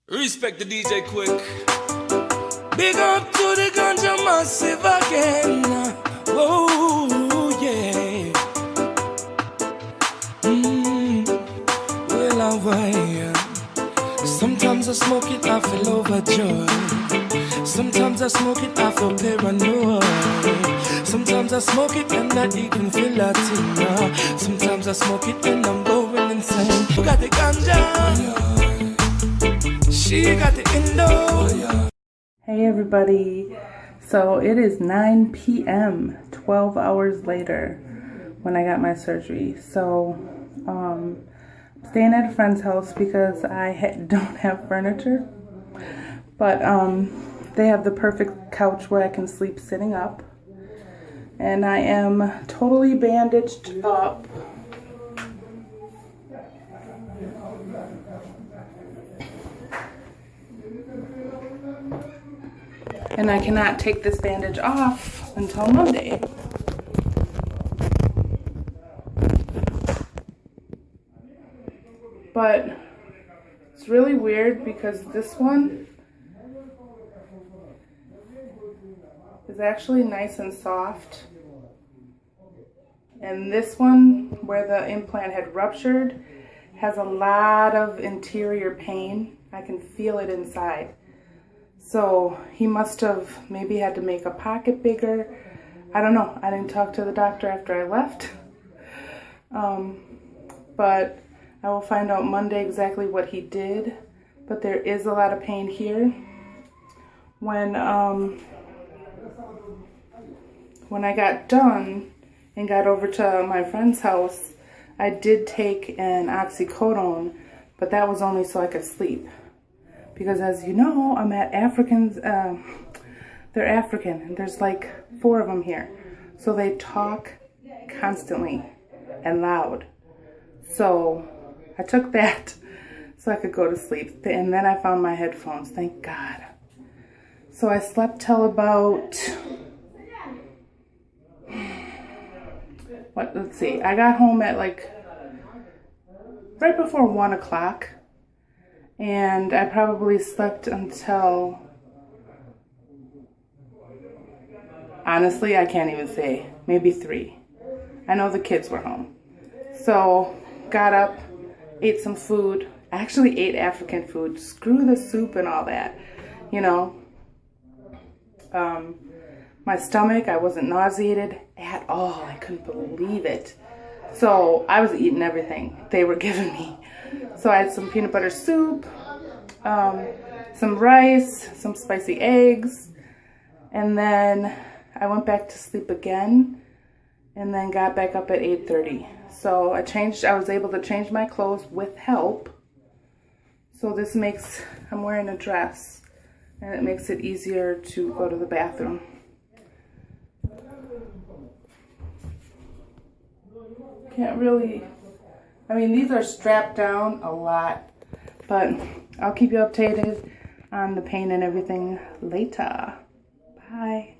Respect the DJ quick. Big up to the ganja massive again. Whoa, yeah. Well, sometimes I smoke it, I feel overjoyed. Sometimes I smoke it, I feel paranoid. Sometimes I smoke it and I even feel Latina. Sometimes I smoke it and I'm going insane. You got the ganja. She got the Indo. Hey everybody, so it is 9 p.m., 12 hours later when I got my surgery. So I'm staying at a friend's house because I don't have furniture, but they have the perfect couch where I can sleep sitting up, and I am totally bandaged up. And I cannot take this bandage off until Monday. But it's really weird because this one is actually nice and soft. And this one, where the implant had ruptured, has a lot of interior pain. I can feel it inside. So he must have maybe had to make a pocket bigger. I don't know. I didn't talk to the doctor after I left. But I will find out Monday exactly what he did. But there is a lot of pain here. When I got done and got over to my friend's house, I did take an oxycodone, but that was only so I could sleep. Because as you know, I'm at Africans, they're African, and there's like 4 of them here. So they talk constantly and loud. So I took that so I could go to sleep. And then I found my headphones, thank God. So I slept till about, let's see, I got home at like right before 1 o'clock. And I probably slept until, honestly, I can't even say, maybe 3. I know the kids were home. So, got up, ate some food. I actually ate African food. Screw the soup and all that, you know. My stomach, I wasn't nauseated at all. I couldn't believe it. So, I was eating everything they were giving me. So I had some peanut butter soup, some rice, some spicy eggs, and then I went back to sleep again, and then got back up at 8:30. So I was able to change my clothes with help. So this makes, I'm wearing a dress, and it makes it easier to go to the bathroom. Can't really, I mean, these are strapped down a lot, but I'll keep you updated on the pain and everything later. Bye.